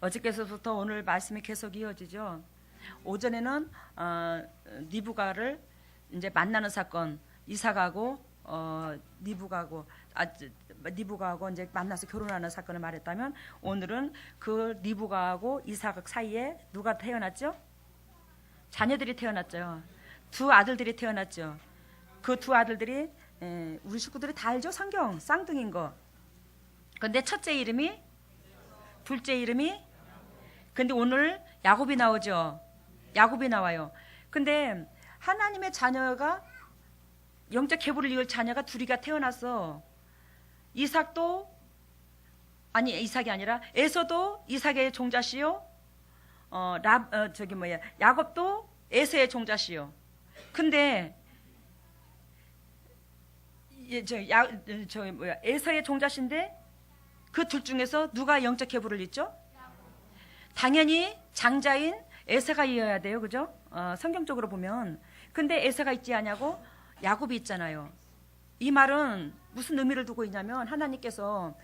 어저께서부터 오늘 말씀이 계속 이어지죠. 오전에는 니부가를 이제 만나는 사건, 이삭하고 니부가하고 이제 만나서 결혼하는 사건을 말했다면, 오늘은 그 니부가하고 이삭 사이에 누가 태어났죠? 자녀들이 태어났죠. 두 아들들이 태어났죠. 그 두 아들들이 우리 식구들이 다 알죠? 성경 쌍둥이인 거. 근데 첫째 이름이, 둘째 이름이, 근데 오늘 야곱이 나오죠. 야곱이 나와요. 근데 하나님의 자녀가, 영적 계보를 이을 자녀가 둘이가 태어났어. 이삭도, 아니 이삭이 아니라 에서도 이삭의 종자시요, 야곱도 에서의 종자시요. 근데 에서의 종자신데 그 둘 중에서 누가 영적 계보를 잇죠? 당연히 장자인 에서가 이어야 돼요, 그죠? 성경적으로 보면. 근데 에서가 있지 않냐고? 야곱이 있잖아요. 이 말은 무슨 의미를 두고 있냐면, 하나님께서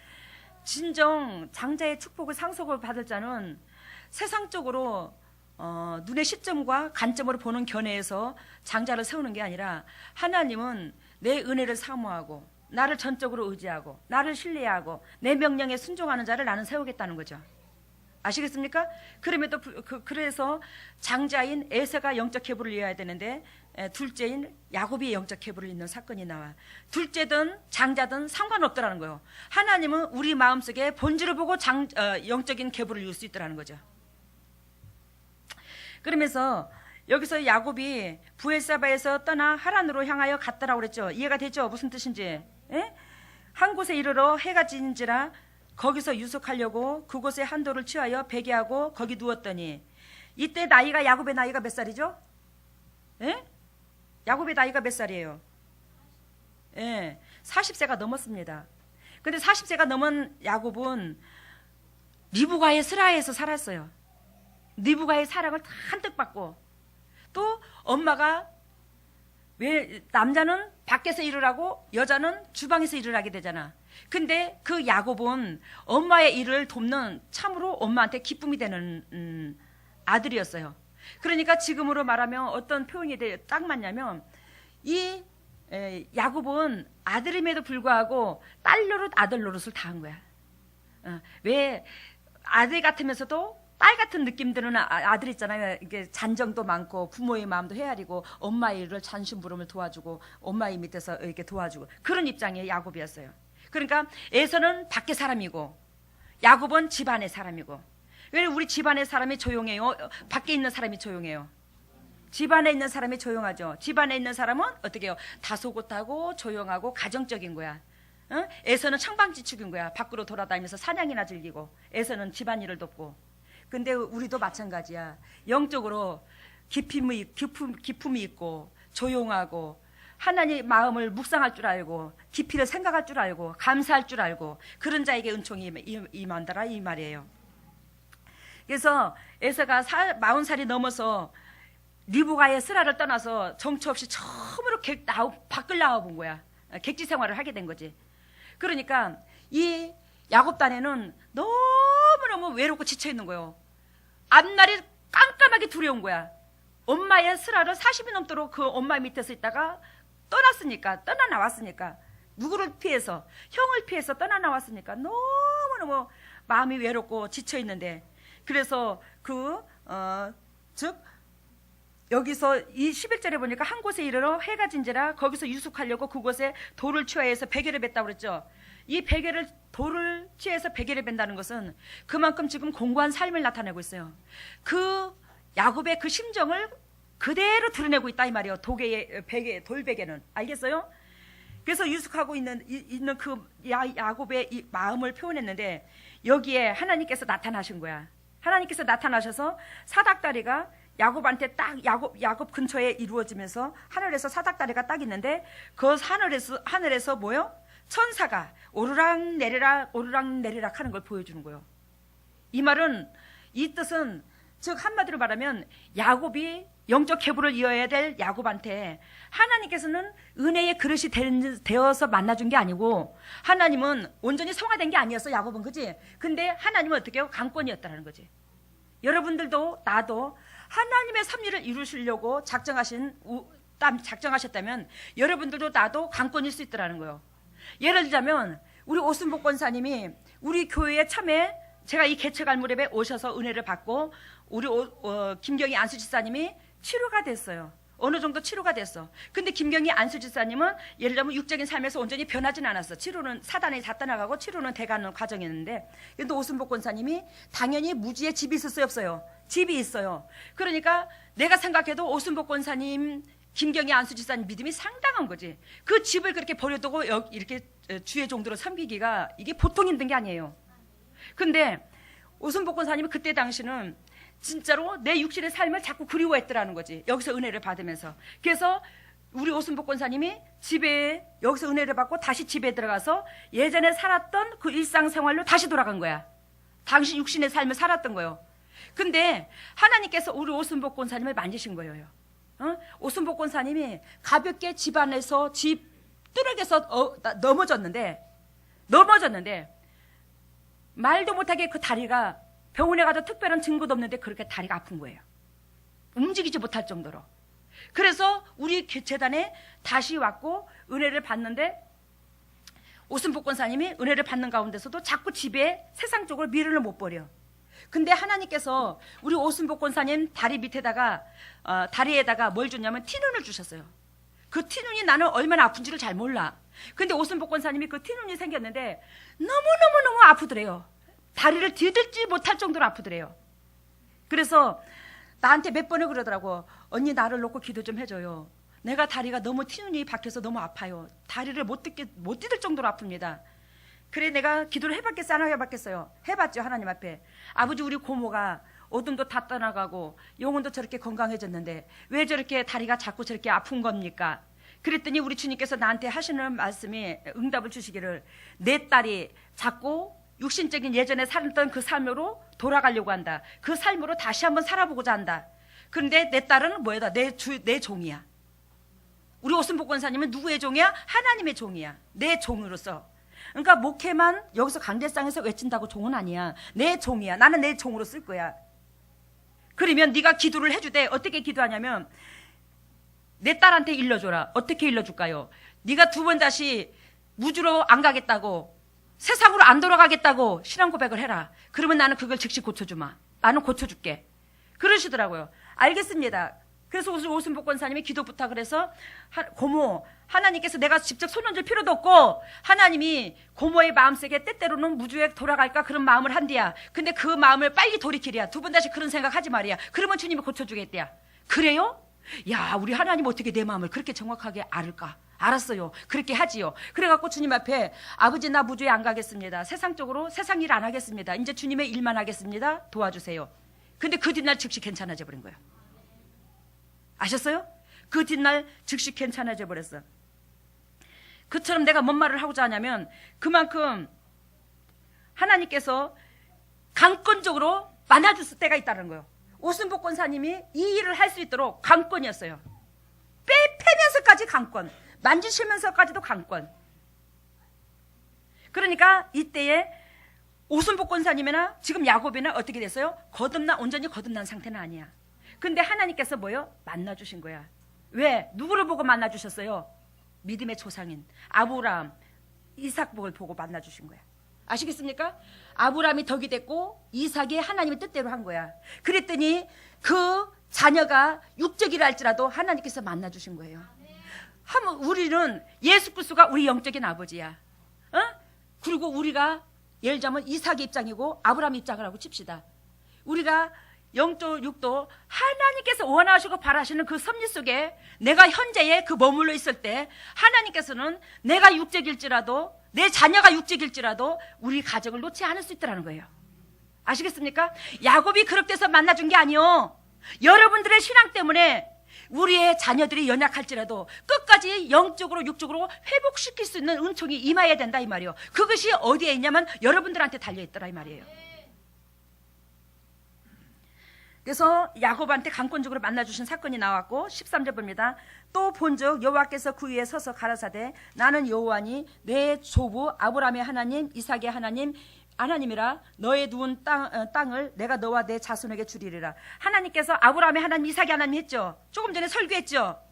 진정 장자의 축복을, 상속을 받을 자는 세상적으로 눈의 시점과 관점으로 보는 견해에서 장자를 세우는 게 아니라, 하나님은 내 은혜를 사모하고 나를 전적으로 의지하고 나를 신뢰하고 내 명령에 순종하는 자를 나는 세우겠다는 거죠. 아시겠습니까? 그럼에도 그래서 장자인 에서가 영적 계보를 이어야 되는데, 둘째인 야곱이 영적 계보를 잇는 사건이 나와. 둘째든 장자든 상관없더라는 거예요. 하나님은 우리 마음속에 본질을 보고 영적인 계보를 이을 수 있더라는 거죠. 그러면서 여기서 야곱이 부엘사바에서 떠나 하란으로 향하여 갔다라고 그랬죠. 이해가 되죠? 무슨 뜻인지. 에? 한 곳에 이르러 해가 진지라 거기서 유숙하려고 그곳에 한 돌을 취하여 베개하고 거기 누웠더니, 이때 나이가, 야곱의 나이가 몇 살이죠? 에? 야곱의 나이가 몇 살이에요? 40세가 넘었습니다. 근데 40세가 넘은 야곱은 리브가의 스라에서 살았어요. 리브가의 사랑을 다 한뜩 받고, 또 엄마가, 왜 남자는 밖에서 일을 하고 여자는 주방에서 일을 하게 되잖아. 근데 그 야곱은 엄마의 일을 돕는, 참으로 엄마한테 기쁨이 되는 아들이었어요. 그러니까 지금으로 말하면 어떤 표현이 딱 맞냐면, 이 야곱은 아들임에도 불구하고 딸 노릇, 아들 노릇을 다 한 거야. 왜 아들 같으면서도 딸 같은 느낌 드는 아들 있잖아요. 이게 잔정도 많고 부모의 마음도 헤아리고 엄마의 일을 잔심부름을 도와주고 엄마의 밑에서 이렇게 도와주고, 그런 입장의 야곱이었어요. 그러니까 에서는 밖에 사람이고 야곱은 집안의 사람이고. 왜 우리 집안의 사람이 조용해요? 밖에 있는 사람이 조용해요? 집안에 있는 사람이 조용하죠. 집안에 있는 사람은 어떻게 해요? 다소곳하고 조용하고 가정적인 거야. 에서는 청방지축인 거야. 밖으로 돌아다니면서 사냥이나 즐기고, 에서는 집안일을 돕고. 근데 우리도 마찬가지야. 영적으로 기품이 있고 조용하고 하나님 마음을 묵상할 줄 알고 깊이를 생각할 줄 알고 감사할 줄 알고, 그런 자에게 은총이 임한다라 이 말이에요. 그래서 에서가 40살이 넘어서 리브가의 스라를 떠나서 정처 없이 처음으로 밖을 나와본 거야. 객지 생활을 하게 된 거지. 그러니까 이 야곱 딴에는 너무너무 외롭고 지쳐있는 거예요. 앞날이 깜깜하게 두려운 거야. 엄마의 스라를 40이 넘도록 그 엄마 밑에서 있다가 떠나 나왔으니까, 누구를 피해서, 형을 피해서 떠나 나왔으니까 너무너무 마음이 외롭고 지쳐있는데, 그래서 여기서 이 11절에 보니까 한 곳에 이르러 해가 진지라 거기서 유숙하려고 그곳에 돌을 취하여서 베개를 뱉다고 그랬죠. 이 돌을 취해서 베개를 벤다는 것은 그만큼 지금 공고한 삶을 나타내고 있어요. 그 야곱의 그 심정을 그대로 드러내고 있다 이 말이에요. 돌베개는. 알겠어요? 그래서 유숙하고 있는 그 야곱의 이 마음을 표현했는데, 여기에 하나님께서 나타나신 거야. 하나님께서 나타나셔서 사닥다리가 야곱한테 딱 야곱 근처에 이루어지면서 하늘에서 사닥다리가 딱 있는데, 그 하늘에서 뭐요? 천사가 오르락 내리락 하는 걸 보여주는 거예요. 이 뜻은 즉 한마디로 말하면 야곱이 영적 계보를 이어야 될 야곱한테 하나님께서는 은혜의 그릇이 되어서 만나준 게 아니고 하나님은 온전히 성화된 게 아니었어 야곱은 그지? 근데 하나님은 어떻게 해요? 강권이었다는 거지. 여러분들도 나도 하나님의 섭리를 이루시려고 작정하셨다면 여러분들도 나도 강권일 수 있더라는 거예요. 예를 들자면 우리 오순복 권사님이 우리 교회에 참에 제가 이 개척할 무렵에 오셔서 은혜를 받고 우리 김경희 안수지사님이 치료가 됐어요. 어느 정도 치료가 됐어. 근데 김경희 안수지사님은 예를 들면 육적인 삶에서 온전히 변하진 않았어. 치료는 사단이 다 떠나가고 치료는 돼가는 과정이었는데 근데 오순복 권사님이 당연히 무지에 집이 있었어요 없어요? 집이 있어요. 그러니까 내가 생각해도 오순복 권사님 김경희 안수지사님 믿음이 상당한 거지. 그 집을 그렇게 버려두고 이렇게 주의 종도로 섬기기가 이게 보통 힘든 게 아니에요. 근데 오순복 권사님은 그때 당시는 진짜로 내 육신의 삶을 자꾸 그리워했더라는 거지. 여기서 은혜를 받으면서. 그래서 우리 오순복 권사님이 집에 여기서 은혜를 받고 다시 집에 들어가서 예전에 살았던 그 일상생활로 다시 돌아간 거야. 당신 육신의 삶을 살았던 거예요. 근데 하나님께서 우리 오순복 권사님을 만지신 거예요. 오순복 권사님이 가볍게 집 안에서 집 뚜벅에서 넘어졌는데 말도 못하게 그 다리가 병원에 가도 특별한 증거도 없는데 그렇게 다리가 아픈 거예요. 움직이지 못할 정도로. 그래서 우리 재단에 다시 왔고 은혜를 받는데 오순복 권사님이 은혜를 받는 가운데서도 자꾸 집에 세상 쪽으로 미련을 못 버려. 근데 하나님께서 우리 오순복 권사님 다리 밑에다가 다리에다가 뭘 줬냐면 티눈을 주셨어요. 그 티눈이 나는 얼마나 아픈지를 잘 몰라. 근데 오순복 권사님이 그 티눈이 생겼는데 너무 아프더래요. 다리를 디딜지 못할 정도로 아프더래요. 그래서 나한테 몇 번을 그러더라고. 언니 나를 놓고 기도 좀 해줘요. 내가 다리가 너무 티눈이 박혀서 너무 아파요. 다리를 못 디딜 정도로 아픕니다. 그래 내가 기도를 해봤겠어 안 해봤겠어요? 해봤죠. 하나님 앞에. 아버지 우리 고모가 어둠도 다 떠나가고 영혼도 저렇게 건강해졌는데 왜 저렇게 다리가 자꾸 저렇게 아픈 겁니까? 그랬더니 우리 주님께서 나한테 하시는 말씀이 응답을 주시기를 내 딸이 자꾸 육신적인 예전에 살았던 그 삶으로 돌아가려고 한다. 그 삶으로 다시 한번 살아보고자 한다. 그런데 내 딸은 뭐야? 내 종이야. 우리 오순복 권사님은 누구의 종이야? 하나님의 종이야. 내 종으로서. 그러니까 목회만 여기서 강대상에서 외친다고 종은 아니야. 내 종이야. 나는 내 종으로 쓸 거야. 그러면 네가 기도를 해주되 어떻게 기도하냐면 내 딸한테 일러줘라. 어떻게 일러줄까요? 네가 두 번 다시 무주로 안 가겠다고 세상으로 안 돌아가겠다고 신앙 고백을 해라. 그러면 나는 그걸 즉시 고쳐주마. 나는 고쳐줄게. 그러시더라고요. 알겠습니다. 그래서 오순복 권사님이 기도 부탁을 해서 고모 하나님께서 내가 직접 손 얹을 필요도 없고 하나님이 고모의 마음속에 때때로는 무주에 돌아갈까 그런 마음을 한대야. 근데 그 마음을 빨리 돌이키랴. 두 번 다시 그런 생각하지 말이야. 그러면 주님이 고쳐주겠대야. 그래요? 야 우리 하나님 어떻게 내 마음을 그렇게 정확하게 알을까? 알았어요. 그렇게 하지요. 그래갖고 주님 앞에 아버지 나 무주에 안 가겠습니다. 세상 일 안 하겠습니다. 이제 주님의 일만 하겠습니다. 도와주세요. 근데 그 뒷날 즉시 괜찮아져 버린 거예요. 아셨어요? 그 뒷날 즉시 괜찮아져 버렸어. 그처럼 내가 뭔 말을 하고자 하냐면 그만큼 하나님께서 강권적으로 만나줬을 때가 있다는 거예요. 오순복 권사님이 이 일을 할 수 있도록 강권이었어요. 빼면서까지 강권, 만지시면서까지도 강권. 그러니까 이때에 오순복 권사님이나 지금 야곱이나 어떻게 됐어요? 온전히 거듭난 상태는 아니야. 근데 하나님께서 뭐요? 만나주신 거야. 왜? 누구를 보고 만나주셨어요? 믿음의 조상인 아브라함, 이삭복을 보고 만나주신 거야. 아시겠습니까? 아브라함이 덕이 됐고 이삭이 하나님의 뜻대로 한 거야. 그랬더니 그 자녀가 육적이라 할지라도 하나님께서 만나주신 거예요. 우리는 예수 그리스도가 우리 영적인 아버지야. 그리고 우리가 예를 들자면 이삭의 입장이고 아브라함 입장을 하고 칩시다. 우리가 영도 육도 하나님께서 원하시고 바라시는 그 섭리 속에 내가 현재에 그 머물러 있을 때 하나님께서는 내가 육적일지라도 내 자녀가 육적일지라도 우리 가정을 놓지 않을 수 있더라는 거예요. 아시겠습니까? 야곱이 그렇게 해서 만나준 게 아니요. 여러분들의 신앙 때문에 우리의 자녀들이 연약할지라도 끝까지 영적으로 육적으로 회복시킬 수 있는 은총이 임해야 된다 이 말이에요. 그것이 어디에 있냐면 여러분들한테 달려있더라 이 말이에요. 그래서 야곱한테 강권적으로 만나주신 사건이 나왔고 13절 봅니다. 또 본즉 여호와께서 그 위에 서서 가라사대 나는 여호와니 내 조부 아브라함의 하나님 이삭의 하나님이라 너의 누운 땅을 내가 너와 내 자손에게 주리리라. 하나님께서 아브라함의 하나님 이삭의 하나님 했죠. 조금 전에 설교했죠.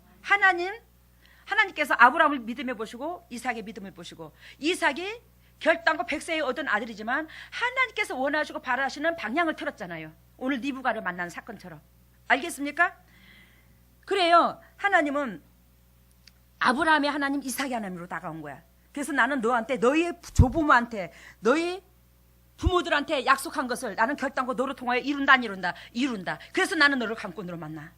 하나님께서 아브라함을 믿음에 보시고 이삭의 믿음을 보시고 이삭이 결단과 백세에 얻은 아들이지만 하나님께서 원하시고 바라시는 방향을 틀었잖아요. 오늘 리브가를 만난 사건처럼. 알겠습니까? 그래요. 하나님은 아브라함의 하나님 이삭의 하나님으로 다가온 거야. 그래서 나는 너한테 너희 조부모한테 너희 부모들한테 약속한 것을 나는 결단과 너를 통하여 이룬다. 그래서 나는 너를 강권으로 만나.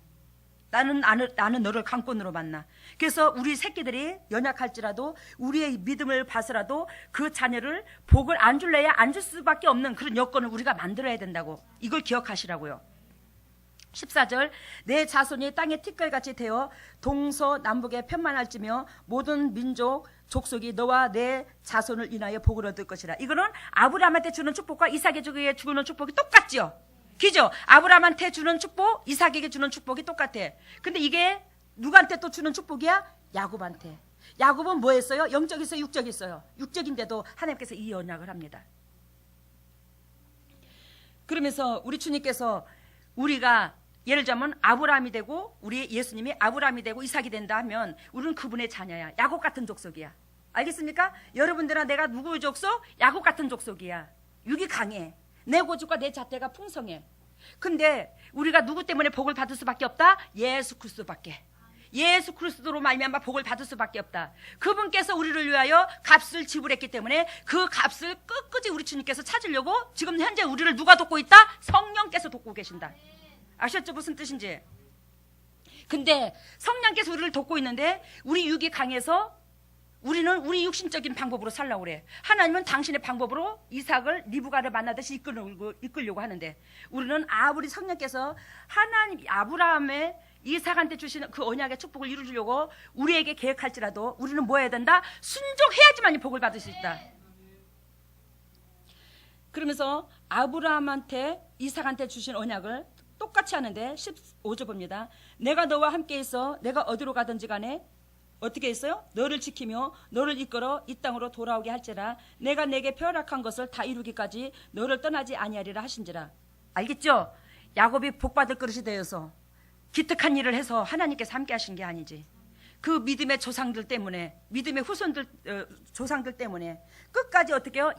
나는 너를 강권으로 만나. 그래서 우리 새끼들이 연약할지라도 우리의 믿음을 봐서라도 그 자녀를 복을 안 줄래야 안 줄 수밖에 없는 그런 여건을 우리가 만들어야 된다고. 이걸 기억하시라고요. 14절 내 자손이 땅의 티끌같이 되어 동서남북에 편만할지며 모든 민족 족속이 너와 내 자손을 인하여 복을 얻을 것이라. 이거는 아브라함한테 주는 축복과 이삭에게 주는 축복이 똑같지요. 그죠? 아브라함한테 주는 축복, 이삭에게 주는 축복이 똑같아. 근데 이게 누구한테 또 주는 축복이야? 야곱한테. 야곱은 뭐 했어요? 영적 있어요? 육적 있어요? 육적인데도 하나님께서 이 언약을 합니다. 그러면서 우리 주님께서 우리가 예를 들자면 아브라함이 되고 우리 예수님이 아브라함이 되고 이삭이 된다 하면 우리는 그분의 자녀야. 야곱 같은 족속이야. 알겠습니까? 여러분들아 내가 누구의 족속? 야곱 같은 족속이야. 육이 강해. 내 고집과 내 잣대가 풍성해. 근데 우리가 누구 때문에 복을 받을 수밖에 없다? 예수 그리스도밖에. 예수 그리스도로 말미암아 복을 받을 수밖에 없다. 그분께서 우리를 위하여 값을 지불했기 때문에 그 값을 끝까지 우리 주님께서 찾으려고 지금 현재 우리를 누가 돕고 있다? 성령께서 돕고 계신다. 아셨죠? 무슨 뜻인지. 근데 성령께서 우리를 돕고 있는데 우리 육이 강해서 우리는 우리 육신적인 방법으로 살라고 그래. 하나님은 당신의 방법으로 이삭을 리브가를 만나듯이 이끌려고 하는데 우리는 우리 성령께서 하나님 아브라함의 이삭한테 주시는 그 언약의 축복을 이루려고 우리에게 계획할지라도 우리는 뭐 해야 된다? 순종해야지만 이 복을 받을 수 있다. 그러면서 아브라함한테 이삭한테 주신 언약을 똑같이 하는데 15절 봅니다. 내가 너와 함께 있어 내가 어디로 가든지 간에 어떻게 했어요? 너를 지키며 너를 이끌어 이 땅으로 돌아오게 할지라 내가 내게 허락한 것을 다 이루기까지 너를 떠나지 아니하리라 하신지라. 알겠죠? 야곱이 복받을 그릇이 되어서 기특한 일을 해서 하나님께서 함께 하신 게 아니지. 그 믿음의 조상들 때문에 믿음의 후손들 조상들 때문에 끝까지 어떻게 해요?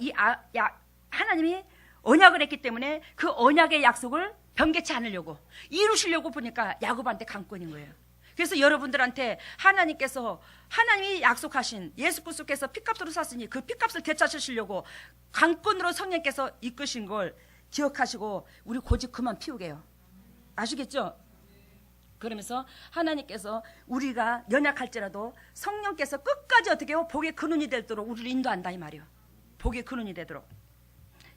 하나님이 언약을 했기 때문에 그 언약의 약속을 변개치 않으려고 이루시려고 보니까 야곱한테 강권인 거예요. 그래서 여러분들한테 하나님이 약속하신 예수 그리스도께서 피값으로 샀으니 그 피값을 되찾으시려고 강권으로 성령께서 이끄신 걸 기억하시고 우리 고집 그만 피우게요. 아시겠죠? 그러면서 하나님께서 우리가 연약할지라도 성령께서 끝까지 어떻게 해요? 복의 근원이 되도록 우리를 인도한다 이 말이에요. 복의 근원이 되도록.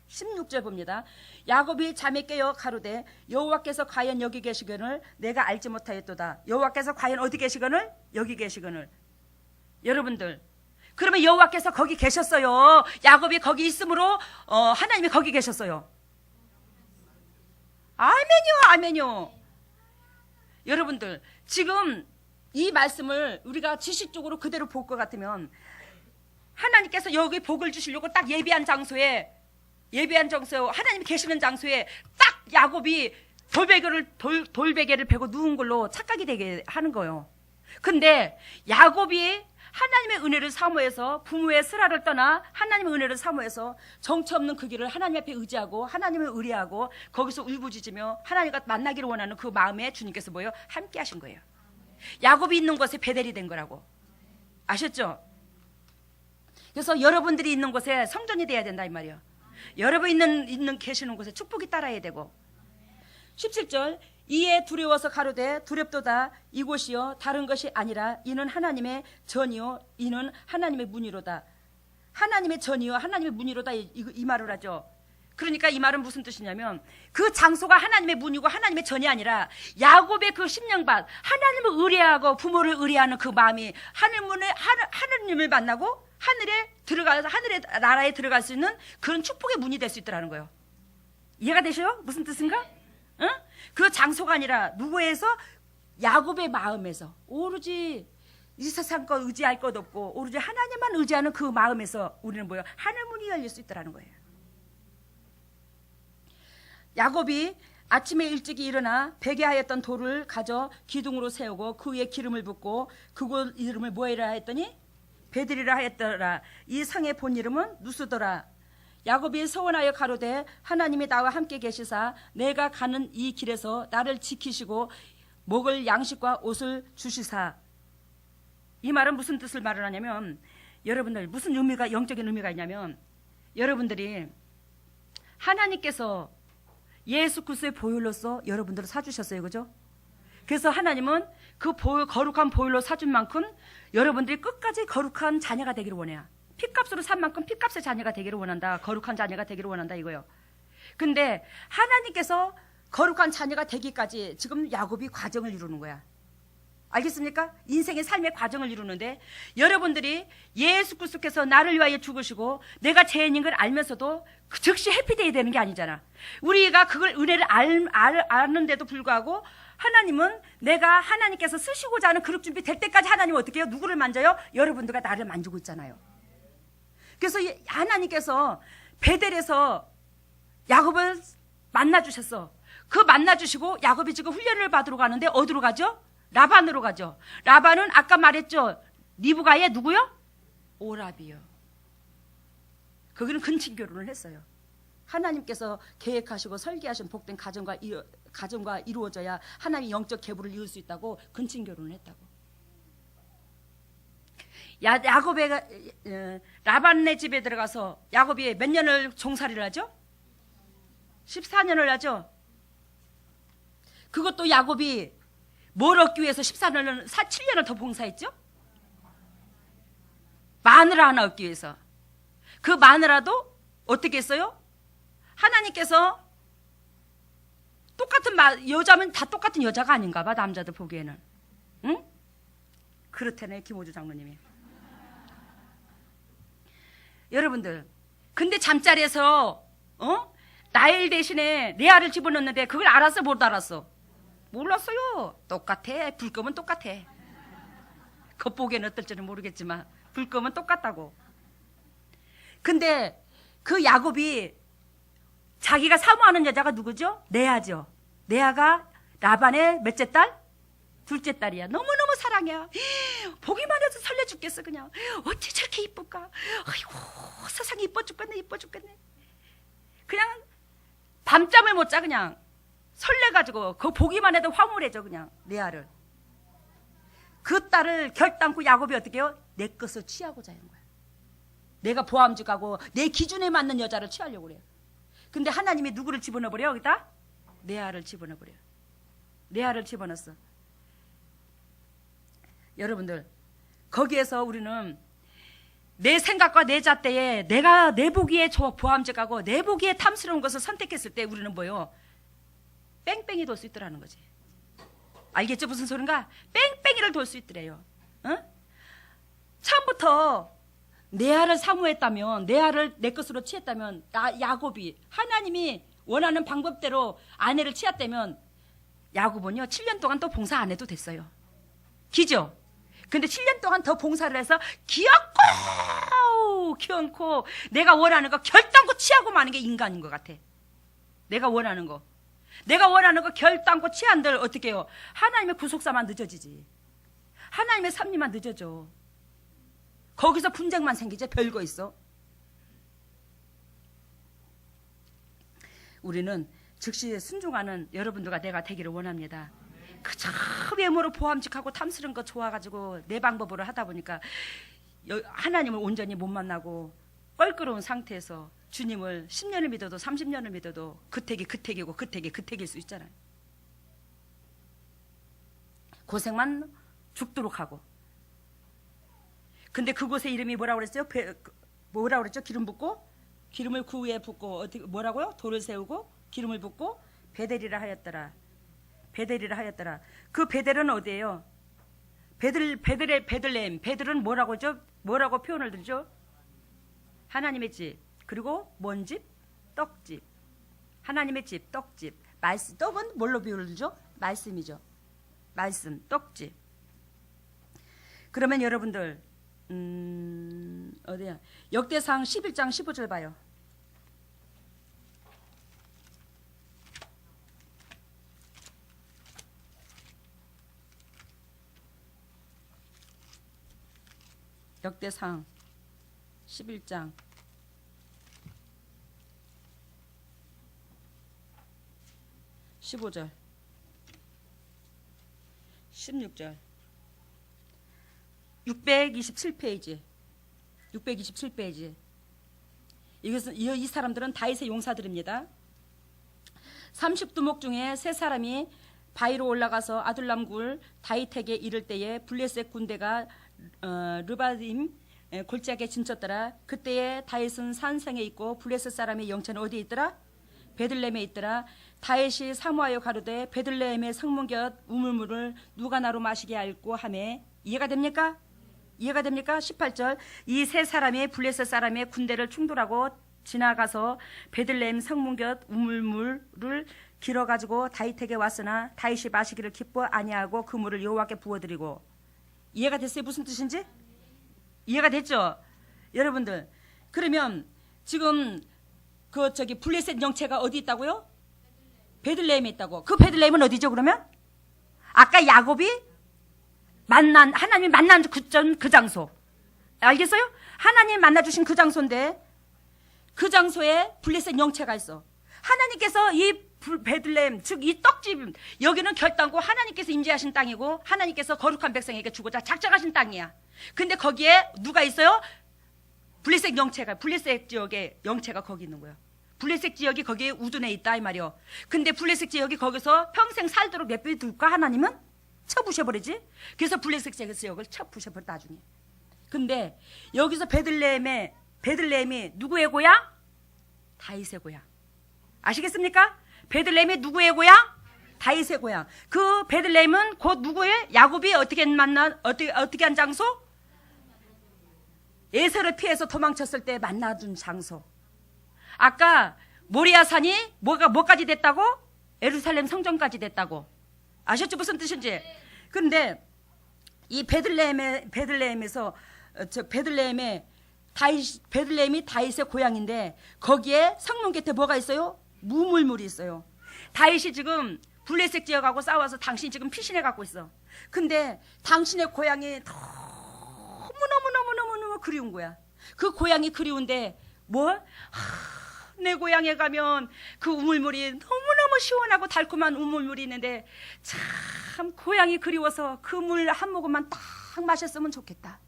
16절 봅니다. 야곱이 잠에 깨어 가로되 여호와께서 과연 여기 계시거늘 내가 알지 못하였도다. 여호와께서 과연 어디 계시거늘? 여기 계시거늘. 여러분들 그러면 여호와께서 거기 계셨어요. 야곱이 거기 있으므로 하나님이 거기 계셨어요. 아멘요. 여러분들 지금 이 말씀을 우리가 지식적으로 그대로 볼 것 같으면 하나님께서 여기 복을 주시려고 딱 예비한 장소에 하나님이 계시는 장소에 딱 야곱이 돌베개를 베고 누운 걸로 착각이 되게 하는 거예요. 근데 야곱이 하나님의 은혜를 사모해서 부모의 슬하를 떠나 하나님의 은혜를 사모해서 정처 없는 그 길을 하나님 앞에 의지하고 하나님을 의뢰하고 거기서 울부짖으며 하나님과 만나기를 원하는 그 마음에 주님께서 뭐예요? 함께 하신 거예요. 야곱이 있는 곳에 베델이 된 거라고. 아셨죠? 그래서 여러분들이 있는 곳에 성전이 돼야 된다 이 말이에요. 여러분 계시는 곳에 축복이 따라야 되고. 17절 이에 두려워서 가로되 두렵도다 이곳이요 다른 것이 아니라 이는 하나님의 전이요 이는 하나님의 문이로다. 하나님의 전이요 하나님의 문이로다 이 말을 하죠. 그러니까 이 말은 무슨 뜻이냐면 그 장소가 하나님의 문이고 하나님의 전이 아니라 야곱의 그 10년간 하나님을 의뢰하고 부모를 의뢰하는 그 마음이 하나님을 만나고 하늘의 나라에 들어갈 수 있는 그런 축복의 문이 될 수 있더라는 거예요. 이해가 되셔요? 무슨 뜻인가? 응? 그 장소가 아니라 누구에서? 야곱의 마음에서. 오로지 이 세상 거 의지할 것 없고 오로지 하나님만 의지하는 그 마음에서 우리는 뭐예요? 하늘문이 열릴 수 있다는 거예요. 야곱이 아침에 일찍이 일어나 베개하였던 돌을 가져 기둥으로 세우고 그 위에 기름을 붓고 그곳 이름을 뭐이라 했더니 베들이라 하였더라. 이 성의 본 이름은 누스더라. 야곱이 서원하여 가로되 하나님이 나와 함께 계시사 내가 가는 이 길에서 나를 지키시고 먹을 양식과 옷을 주시사. 이 말은 무슨 뜻을 말을 하냐면, 여러분들 무슨 의미가, 영적인 의미가 있냐면, 여러분들이 하나님께서 예수 그리스도의 보혈로서 여러분들을 사주셨어요. 그죠? 그래서 하나님은 그 거룩한 보혈로 사준 만큼 여러분들이 끝까지 거룩한 자녀가 되기를 원해요. 피값으로 산 만큼 피값의 자녀가 되기를 원한다. 거룩한 자녀가 되기를 원한다 이거예요. 근데 하나님께서 거룩한 자녀가 되기까지 지금 야곱이 과정을 이루는 거야. 알겠습니까? 인생의 삶의 과정을 이루는데, 여러분들이 예수 그리스도께서 나를 위하여 죽으시고 내가 죄인인 걸 알면서도 즉시 해피데이 되는 게 아니잖아. 우리가 그걸 은혜를 아는데도 불구하고 하나님은 내가 하나님께서 쓰시고자 하는 그릇 준비 될 때까지 하나님은 어떻게 해요? 누구를 만져요? 여러분들과 나를 만지고 있잖아요. 그래서 하나님께서 베델에서 야곱을 만나주셨어. 그 만나주시고 야곱이 지금 훈련을 받으러 가는데 어디로 가죠? 라반으로 가죠. 라반은 아까 말했죠. 리브가의 누구요? 오라비요. 거기는 근친 결혼을 했어요. 하나님께서 계획하시고 설계하신 복된 가정과 이루어져야 하나님이 영적 계보를 이룰 수 있다고 근친 결혼을 했다고. 야곱의 라반네 집에 들어가서 야곱이 몇 년을 종살이를 하죠? 14년을 하죠. 그것도 야곱이 뭘 얻기 위해서 7년을 더 봉사했죠? 마누라 하나 얻기 위해서. 그 마누라도 어떻게 했어요? 하나님께서 똑같은 여자면 다 똑같은 여자가 아닌가 봐, 남자들 보기에는. 응? 그렇다네, 김호주 장로님이. 여러분들, 근데 잠자리에서 라헬 대신에 레아를 집어넣는데 그걸 알았어, 못 알았어? 몰랐어요. 똑같아. 불금은 똑같아. 겉보기에는 어떨지는 모르겠지만 불금은 똑같다고. 근데 그 야곱이 자기가 사모하는 여자가 누구죠? 레아죠. 레아가 라반의 몇째 딸? 둘째 딸이야. 너무너무 사랑해. 보기만 해도 설레 죽겠어. 그냥 어찌 저렇게 이쁠까? 아이고, 세상에 이뻐 죽겠네, 이뻐 죽겠네. 그냥 밤잠을 못 자. 그냥 설레가지고 그거 보기만 해도 화물해져. 그냥 레아를. 그 딸을 결단코 야곱이 어떻게 해요? 내 것을 취하고자 하는 거야. 내가 보암직하고 내 기준에 맞는 여자를 취하려고 그래요. 근데 하나님이 누구를 집어넣어버려? 여기다? 레아를 집어넣어버려. 레아를 집어넣었어. 여러분들, 거기에서 우리는 내 생각과 내 잣대에 내가 내 보기에 보암직하고 내 보기에 탐스러운 것을 선택했을 때 우리는 뭐요? 뺑뺑이 돌 수 있더라는 거지. 알겠죠? 무슨 소린가? 뺑뺑이를 돌 수 있더래요. 처음부터 레아를 사모했다면, 레아를 내 것으로 취했다면, 야곱이 하나님이 원하는 방법대로 아내를 취했다면 야곱은요 7년 동안 또 봉사 안 해도 됐어요. 기죠? 근데 7년 동안 더 봉사를 해서 귀엽고 내가 원하는 거 결단코 취하고 마는 게 인간인 것 같아. 내가 원하는 거 결단코 취한들 어떻게 해요? 하나님의 구속사만 늦어지지. 하나님의 섭리만 늦어져. 거기서 분쟁만 생기지 별거 있어. 우리는 즉시 순종하는 여러분들과 내가 되기를 원합니다. 그저 외모로 보암직하고 탐스러운 거 좋아가지고 내 방법으로 하다 보니까 하나님을 온전히 못 만나고 껄끄러운 상태에서 주님을 10년을 믿어도 30년을 믿어도 그택일 수 있잖아요. 고생만 죽도록 하고. 근데 그곳의 이름이 뭐라고 그랬어요? 뭐라고 그랬죠? 기름 붓고 기름을 그 위에 붓고 어떻게 뭐라고요? 돌을 세우고 기름을 붓고 베델이라 하였더라. 그 베델은 어디예요? 베들레헴. 베들은 뭐라고 하죠? 뭐라고 표현을 드리죠? 하나님의 집. 그리고 뭔 집? 떡집. 하나님의 집, 떡집. 말씀, 떡은 뭘로 비유를 죠? 말씀이죠. 말씀, 떡집. 그러면 여러분들 어디야? 역대상 11장 15절 봐요. 역대상 11장 15절 16절 627페이지 627페이지. 이것은 이 사람들은 다윗의 용사들입니다. 30두목 중에 세 사람이 바위로 올라가서 아둘람 굴 다윗에게 이를 때에 블레셋 군대가 르바임 골짜기에 진쳤더라. 그때에 다윗은 산성에 있고 블레셋 사람의 영체는 어디에 있더라? 베들레헴에 있더라. 다윗이 사모하여 가로되 베들레헴의 성문곁 우물물을 누가 나로 마시게 할꼬 하매. 이해가 됩니까? 이해가 됩니까? 18절. 이 세 사람이 블레셋 사람의 군대를 충돌하고 지나가서 베들레헴 성문곁 우물물을 길어가지고 다윗에게 왔으나 다윗이 마시기를 기뻐 아니하고 그 물을 여호와께 부어드리고. 이해가 됐어요? 무슨 뜻인지? 이해가 됐죠? 여러분들, 그러면 지금 블레셋 영체가 어디 있다고요? 베들레헴에 있다고. 그 베들레헴은 어디죠 그러면? 아까 야곱이 하나님이 만난 그 장소. 알겠어요? 하나님 만나주신 그 장소인데 그 장소에 블레셋 영체가 있어. 하나님께서 이 베들레헴, 즉 이 떡집, 여기는 결단코 하나님께서 임재하신 땅이고 하나님께서 거룩한 백성에게 주고자 작정하신 땅이야. 근데 거기에 누가 있어요? 블레셋 지역의 영체가 거기 있는 거야. 블레셋 지역이 거기에 우둔해 있다 이 말이요. 근데 블레셋 지역이 거기서 평생 살도록 내버려둘까? 하나님은 쳐부셔버리지. 그래서 블레셋 지역을 쳐부셔버려 나중에. 근데 여기서 베들레헴이 누구의 고향? 다윗의 고향. 아시겠습니까? 베들레헴이 누구의 고향? 다윗의 고향. 그 베들레헴은 곧 누구의? 야곱이 어떻게 한 장소? 에서를 피해서 도망쳤을 때 만나준 장소. 아까 모리아산이 뭐까지 됐다고? 예루살렘 성전까지 됐다고. 아셨죠? 무슨 뜻인지. 그런데 이 베들레헴에서 베들레헴이 다윗의 고향인데 거기에 성문 곁에 뭐가 있어요? 무물물이 있어요. 다윗이 지금 블레셋 지역하고 싸워서 당신이 지금 피신해 갖고 있어. 근데 당신의 고향이 너무너무너무너무 그리운 거야. 그 고향이 그리운데 내 고향에 가면 그 우물물이 너무너무 시원하고 달콤한 우물물이 있는데 참 고향이 그리워서 그 물 한 모금만 딱 마셨으면 좋겠다.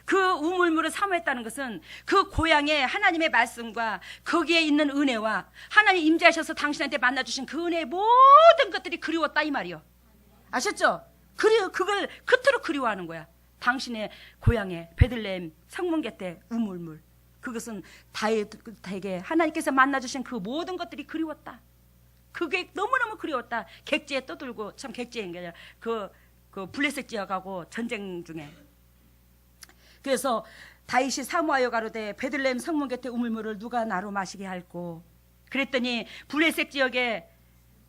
그 우물물을 사모했다는 것은 그 고향의 하나님의 말씀과 거기에 있는 은혜와 하나님 임재하셔서 당신한테 만나주신 그 은혜의 모든 것들이 그리웠다 이 말이요. 아셨죠? 그걸 그토록 그리워하는 거야. 당신의 고향의 베들레헴 성문 곁에 우물물. 그것은 다윗에게 하나님께서 만나주신 그 모든 것들이 그리웠다. 그게 너무너무 그리웠다. 객지에 떠들고, 참 객지인 게 아니라 그 블레셋 지역하고 전쟁 중에. 그래서 다윗이 사모하여 가로되 베들레헴 성문 곁에 우물물을 누가 나로 마시게 할꼬. 그랬더니 블레셋 지역의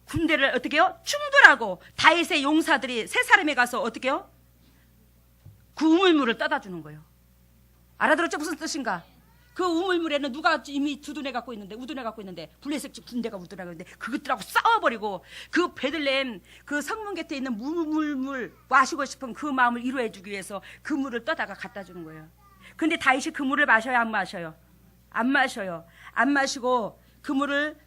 군대를 어떻게 해요? 충돌하고 다윗의 용사들이 세 사람이 가서 어떻게 해요? 그 우물물을 떠다 주는 거예요. 알아들었죠? 무슨 뜻인가? 그 우물물에는 누가 이미 우둔해 갖고 있는데 블레셋 군대가 우둔해 갖고 있는데 그것들하고 싸워버리고 그 베들레헴 그 성문 곁에 있는 무물물 마시고 싶은 그 마음을 이루어 주기 위해서 그 물을 떠다가 갖다 주는 거예요. 근데 다윗이 그 물을 마셔요? 안 마셔요? 안 마셔요. 안 마시고 그 물을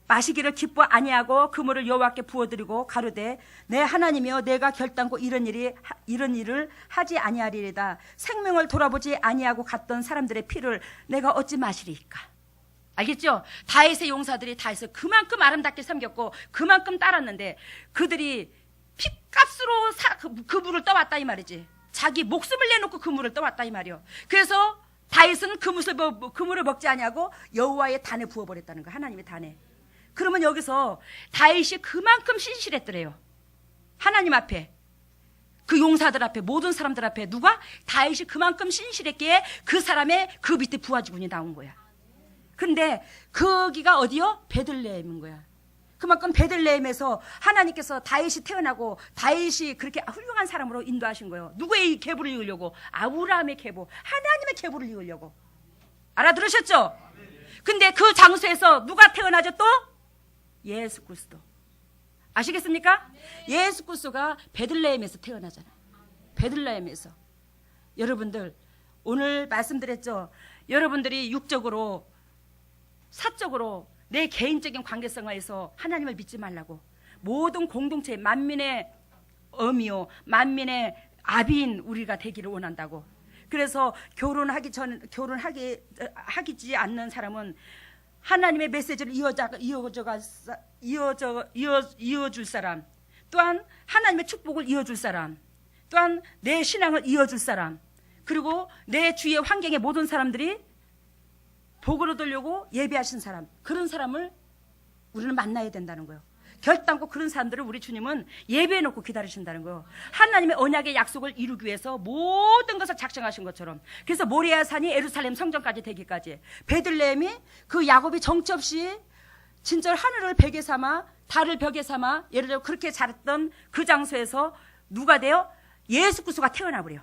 마시기를 기뻐 아니하고 그 물을 여호와께 부어드리고 가로되 내 하나님이여 내가 결단코 이런 일을 하지 아니하리이다. 생명을 돌아보지 아니하고 갔던 사람들의 피를 내가 어찌 마시리이까. 알겠죠? 다윗의 용사들이 다윗을 그만큼 아름답게 섬겼고 그만큼 따랐는데 그들이 핏값으로 그 물을 떠왔다 이 말이지. 자기 목숨을 내놓고 그 물을 떠왔다 이 말이요. 그래서 다윗은 그 물을 먹지 아니하고 여호와의 단에 부어버렸다는 거야. 하나님의 단에. 그러면 여기서 다윗이 그만큼 신실했더래요. 하나님 앞에, 그 용사들 앞에, 모든 사람들 앞에 누가? 다윗이 그만큼 신실했기에 그 사람의 그 밑에 부하직군이 나온 거야. 근데 거기가 어디요? 베들레헴인 거야. 그만큼 베들레헴에서 하나님께서 다윗이 태어나고 다윗이 그렇게 훌륭한 사람으로 인도하신 거예요. 누구의 계보를 이으려고? 아브라함의 계보, 하나님의 계보를 이으려고. 알아들으셨죠? 근데 그 장소에서 누가 태어나죠 또? 예수 그리스도. 아시겠습니까? 예수 그리스도가 베들레헴에서 태어나잖아요. 베들레헴에서. 여러분들 오늘 말씀드렸죠. 여러분들이 육적으로 사적으로 내 개인적인 관계성에서 하나님을 믿지 말라고. 모든 공동체 만민의 어미요 만민의 아비인 우리가 되기를 원한다고. 그래서 결혼하지 않는 사람은 하나님의 메시지를 이어줄 사람, 또한 하나님의 축복을 이어줄 사람, 또한 내 신앙을 이어줄 사람, 그리고 내 주위의 환경의 모든 사람들이 복을 얻으려고 예배하신 사람, 그런 사람을 우리는 만나야 된다는 거예요. 결단코 그런 사람들을 우리 주님은 예배해 놓고 기다리신다는 거예요. 하나님의 언약의 약속을 이루기 위해서 모든 것을 작정하신 것처럼. 그래서 모리아 산이 예루살렘 성전까지 되기까지, 베들레헴이 그 야곱이 정처 없이 진짜 하늘을 벽에 삼아 달을 벽에 삼아 예를 들어 그렇게 자랐던 그 장소에서 누가 돼요? 예수 그리스도가 태어나 버려.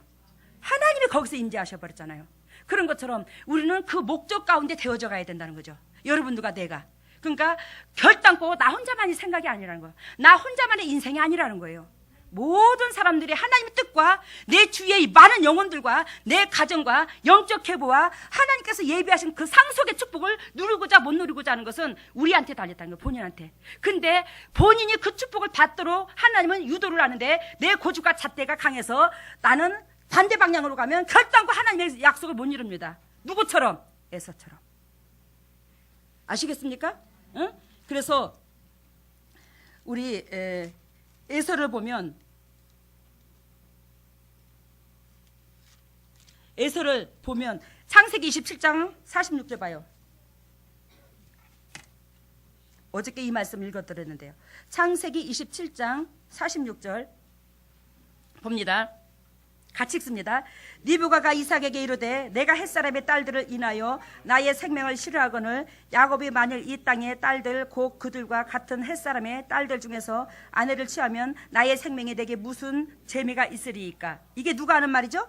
하나님이 거기서 임재하셔 버렸잖아요. 그런 것처럼 우리는 그 목적 가운데 되어져 가야 된다는 거죠. 여러분들과 내가. 그러니까 결단코 나 혼자만이 생각이 아니라는 거예요. 나 혼자만의 인생이 아니라는 거예요. 모든 사람들이 하나님의 뜻과 내 주위의 많은 영혼들과 내 가정과 영적 계보와 하나님께서 예비하신 그 상속의 축복을 누리고자 못 누리고자 하는 것은 우리한테 달렸다는 거예요. 본인한테. 근데 본인이 그 축복을 받도록 하나님은 유도를 하는데 내 고집과 잣대가 강해서 나는 반대 방향으로 가면 결단코 하나님의 약속을 못 이룹니다. 누구처럼? 에서처럼. 아시겠습니까? 응? 그래서 우리 에서를 보면 창세기 27장 46절 봐요. 어저께 이 말씀 읽어드렸는데요. 창세기 27장 46절 봅니다. 같이 읽습니다. 리브가가 이삭에게 이르되 내가 햇사람의 딸들을 인하여 나의 생명을 싫어하거늘 야곱이 만일 이 땅의 딸들 곧 그들과 같은 햇사람의 딸들 중에서 아내를 취하면 나의 생명에 내게 무슨 재미가 있으리이까. 이게 누가 하는 말이죠?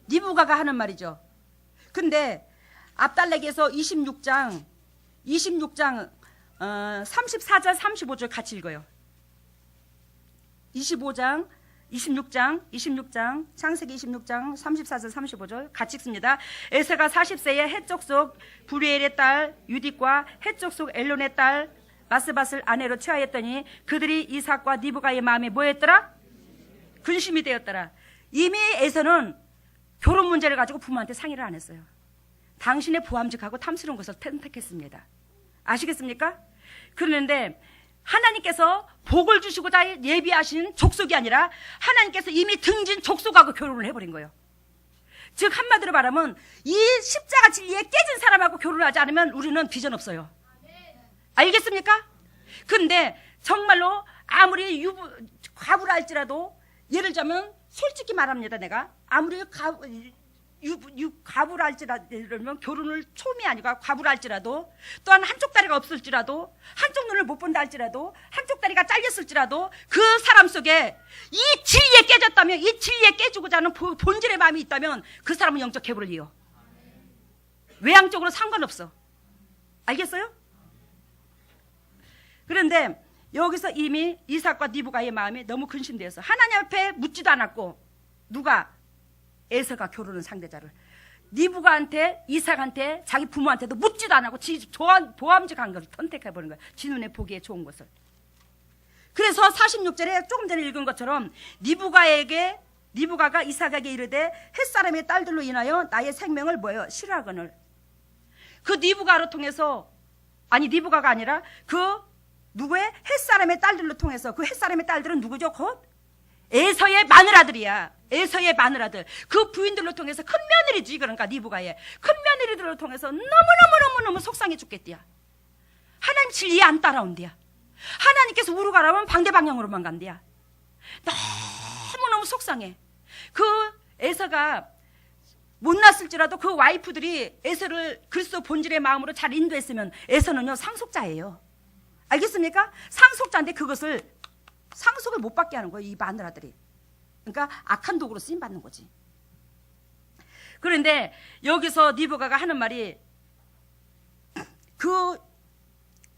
리브가가 하는 말이죠. 근데 압달렉에서 26장 34절 35절 같이 읽어요. 26장 창세기 26장 34절 35절 같이 읽습니다. 에서가 40세에 해쪽 속 부리엘의 딸 유딕과 해쪽 속 엘론의 딸 마스밧을 아내로 취하였더니 그들이 이삭과 리브가의 마음에 뭐였더라? 근심이 되었더라. 이미 에서는 결혼 문제를 가지고 부모한테 상의를 안 했어요. 당신의 부함직하고 탐스러운 것을 선택했습니다. 아시겠습니까? 그런데 하나님께서 복을 주시고자 예비하신 족속이 아니라 하나님께서 이미 등진 족속하고 결혼을 해버린 거예요. 즉 한마디로 말하면 이 십자가 진리에 깨진 사람하고 결혼하지 않으면 우리는 비전 없어요. 알겠습니까? 근데 정말로 아무리 과부라 할지라도, 예를 들자면 솔직히 말합니다. 내가 아무리 과부라 할지라도, 결혼을 처음이 아니고 과부라 할지라도, 또한 한쪽 다리가 없을지라도, 한쪽 눈을 못 본다 할지라도, 한쪽 다리가 잘렸을지라도 그 사람 속에 이 진리에 깨졌다면, 이 진리에 깨지고자 하는 본질의 마음이 있다면 그 사람은 영적 계보를 이어. 외향적으로 상관없어. 알겠어요? 그런데 여기서 이미 이삭과 리브가의 마음이 너무 근심되어서 하나님 앞에 묻지도 않았고, 누가? 에서가 결혼한 상대자를 리브가한테, 이삭한테, 자기 부모한테도 묻지도 않고 보암직한 것을 선택해버린 거야. 지 눈에 보기에 좋은 것을. 그래서 46절에 조금 전에 읽은 것처럼 리브가가 이삭에게 이르되 햇사람의 딸들로 인하여 나의 생명을 뭐예요? 싫어하거늘. 그 리브가로 통해서, 아니 리브가가 아니라 그 누구의? 햇사람의 딸들로 통해서, 그 햇사람의 딸들은 누구죠? 곧 에서의 마누라들이야. 에서의 마누라들. 그 부인들로 통해서 큰 며느리지. 그러니까 리브가의 큰 며느리들로 통해서 너무너무 속상해 죽겠디야. 하나님 진리에 안 따라온디야. 하나님께서 우로 가라면 반대 방향으로만 간디야. 너무너무 속상해. 그 에서가 못났을지라도 그 와이프들이 에서를 그리스도 본질의 마음으로 잘 인도했으면 에서는요 상속자예요. 알겠습니까? 상속자인데 그것을 상속을 못 받게 하는 거예요, 이 마누라들이. 그러니까 악한 도구로 쓰임 받는 거지. 그런데 여기서 리브가가 하는 말이 그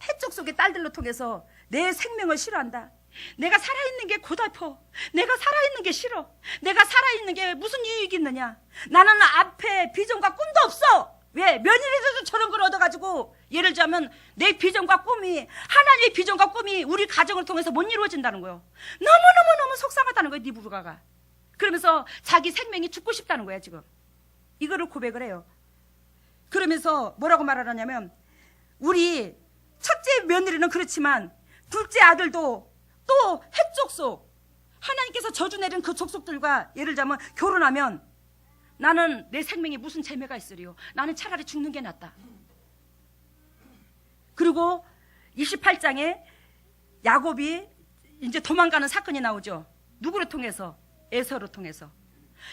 해적 속의 딸들로 통해서 내 생명을 싫어한다. 내가 살아있는 게 고달퍼. 내가 살아있는 게 싫어. 내가 살아있는 게 무슨 유익이 있느냐. 나는 앞에 비전과 꿈도 없어. 왜? 며느리들도 저런 걸 얻어가지고 예를 들자면 내 비전과 꿈이, 하나님의 비전과 꿈이 우리 가정을 통해서 못 이루어진다는 거예요. 너무너무너무 속상하다는 거예요, 리브가가. 그러면서 자기 생명이 죽고 싶다는 거예요, 지금. 이거를 고백을 해요. 그러면서 뭐라고 말하냐면 우리 첫째 며느리는 그렇지만 둘째 아들도 또 핵족속, 하나님께서 저주 내린 그 족속들과 예를 들자면 결혼하면 나는 내 생명에 무슨 재미가 있으리요. 나는 차라리 죽는 게 낫다. 그리고 28장에 야곱이 이제 도망가는 사건이 나오죠. 누구를 통해서? 에서를 통해서.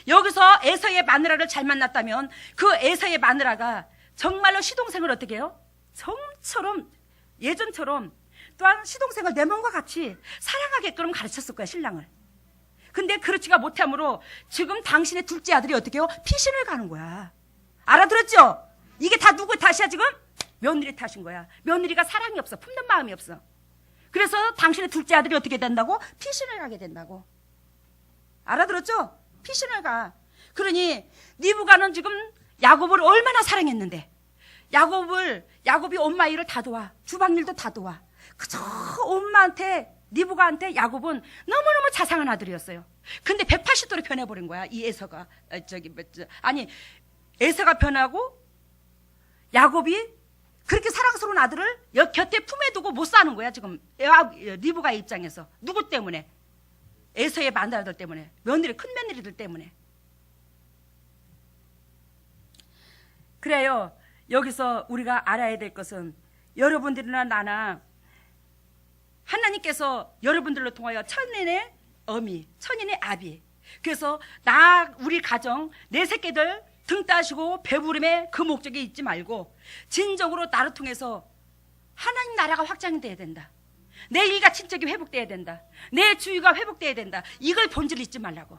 여기서 에서의 마누라를 잘 만났다면 그 에서의 마누라가 정말로 시동생을 어떻게 해요? 정처럼, 예전처럼 또한 시동생을 내 몸과 같이 사랑하게끔 가르쳤을 거야, 신랑을. 근데 그렇지가 못하므로 지금 당신의 둘째 아들이 어떻게 해요? 피신을 가는 거야. 알아들었죠? 이게 다 누구 탓이야, 지금? 며느리 탓인 거야. 며느리가 사랑이 없어. 품는 마음이 없어. 그래서 당신의 둘째 아들이 어떻게 된다고? 피신을 가게 된다고. 알아들었죠? 피신을 가. 그러니 리브가는 지금 야곱을 얼마나 사랑했는데 야곱이 엄마 일을 다 도와. 주방일도 다 도와. 그저 엄마한테, 리브가한테 야곱은 너무너무 자상한 아들이었어요. 근데 180도로 변해버린 거야, 이 에서가. 에서가 변하고 야곱이 그렇게 사랑스러운 아들을 곁에 품에 두고 못 사는 거야, 지금. 리브가의 입장에서. 누구 때문에? 에서의 마누라들 때문에. 큰 며느리들 때문에. 그래요. 여기서 우리가 알아야 될 것은 여러분들이나 나나 하나님께서 여러분들로 통하여 천인의 어미, 천인의 아비. 그래서 우리 가정, 내 새끼들 등 따시고 배부름에 그 목적이 있지 말고 진정으로 나를 통해서 하나님 나라가 확장돼야 된다. 내 일가 친척이 회복돼야 된다. 내 주위가 회복돼야 된다. 이걸 본질 잊지 말라고.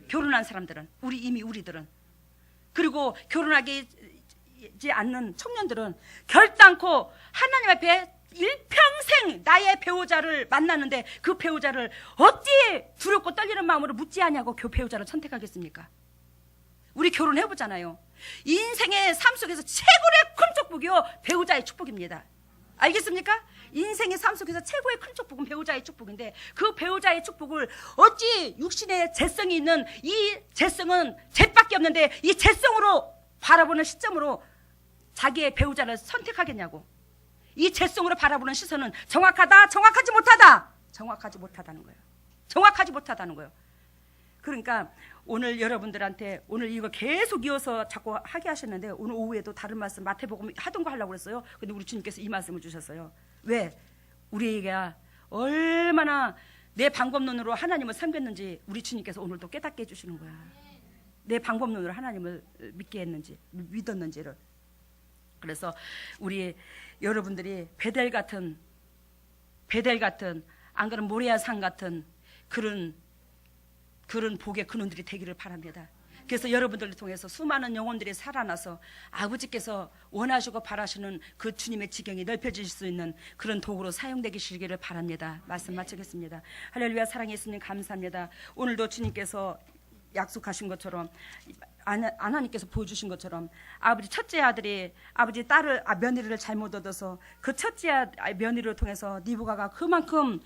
결혼한 사람들은, 우리들은. 그리고 결혼하지 않는 청년들은 결단코 하나님 앞에 일평생 나의 배우자를 만나는데 그 배우자를 어찌 두렵고 떨리는 마음으로 묻지 않냐고 그 배우자를 선택하겠습니까? 우리 결혼해보잖아요. 인생의 삶 속에서 최고의 큰 축복이요, 배우자의 축복입니다. 알겠습니까? 인생의 삶 속에서 최고의 큰 축복은 배우자의 축복인데 그 배우자의 축복을 어찌 육신의 재성이 있는 이 재성은 재밖에 없는데 이 재성으로 바라보는 시점으로 자기의 배우자를 선택하겠냐고. 이 재성으로 바라보는 시선은 정확하다, 정확하지 못하다. 정확하지 못하다는 거예요. 정확하지 못하다는 거예요. 그러니까 오늘 여러분들한테 오늘 이거 계속 이어서 자꾸 하게 하셨는데 오늘 오후에도 다른 말씀 마태복음 하던 거 하려고 그랬어요. 근데 우리 주님께서 이 말씀을 주셨어요. 왜? 우리에게 얼마나 내 방법론으로 하나님을 섬겼는지 우리 주님께서 오늘도 깨닫게 해주시는 거야. 내 방법론으로 하나님을 믿게 했는지, 믿었는지를. 그래서 우리 여러분들이 베델 같은 안 그러면 모리아산 같은 그런 복의 근원들이 되기를 바랍니다. 그래서 여러분들을 통해서 수많은 영혼들이 살아나서 아버지께서 원하시고 바라시는 그 주님의 지경이 넓혀질 수 있는 그런 도구로 사용되시기를 바랍니다. 말씀 마치겠습니다. 할렐루야. 사랑의 예수님 감사합니다. 오늘도 주님께서 약속하신 것처럼 하나님께서 보여주신 것처럼 아버지 첫째 아들이 아버지 며느리를 잘못 얻어서 그 첫째 며느리를 통해서 리브가가 그만큼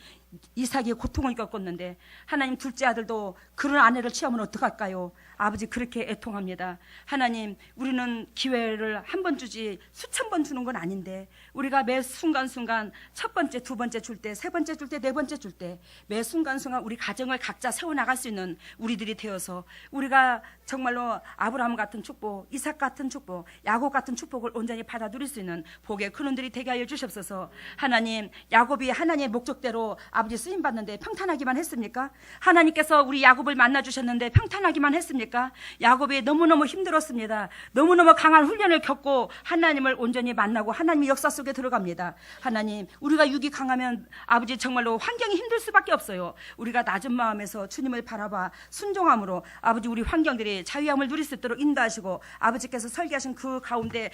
이삭이 고통을 겪었는데 하나님 둘째 아들도 그런 아내를 취하면 어떡할까요? 아버지 그렇게 애통합니다. 하나님 우리는 기회를 한 번 주지 수천 번 주는 건 아닌데 우리가 매 순간순간 첫 번째, 두 번째 줄 때, 세 번째 줄 때, 네 번째 줄 때 매 순간순간 우리 가정을 각자 세워나갈 수 있는 우리들이 되어서 우리가 정말로 아브라함 같은 축복, 이삭 같은 축복, 야곱 같은 축복을 온전히 받아 누릴 수 있는 복의 근원들이 되게 하여 주시옵소서. 하나님, 야곱이 하나님의 목적대로 아버지 쓰임 받는데 평탄하기만 했습니까? 하나님께서 우리 야곱을 만나 주셨는데 평탄하기만 했습니까? 야곱이 너무너무 힘들었습니다. 너무너무 강한 훈련을 겪고 하나님을 온전히 만나고 하나님의 역사 속에 들어갑니다. 하나님, 우리가 육이 강하면 아버지 정말로 환경이 힘들 수밖에 없어요. 우리가 낮은 마음에서 주님을 바라봐 순종함으로 아버지 우리 환경들이 자유함을 누릴 수 있도록 인도하시고 아버지께서 설계하신 그 가운데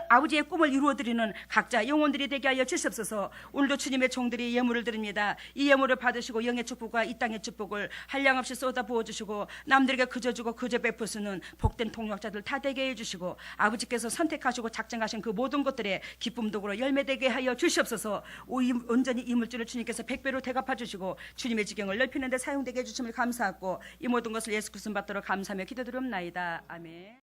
아버지의 꿈을 이루어드리는 각자 영혼들이 되게 하여 주시옵소서. 오늘도 주님의 종들이 예물을 드립니다. 이 예물을 받으시고 영의 축복과 이 땅의 축복을 한량없이 쏟아 부어주시고 남들에게 그저 주고 그저 베푸시는 복된 통역자들 다 되게 해주시고 아버지께서 선택하시고 작정하신 그 모든 것들에 기쁨 도구로 열매되게 하여 주시옵소서. 온전히 이 물질을 주님께서 100배로 대갚아 주시고 주님의 지경을 넓히는 데 사용되게 해주심을 감사하고 이 모든 것을 예수 그리스도 받도록 감사하며 기도드리옵나이다. 아멘.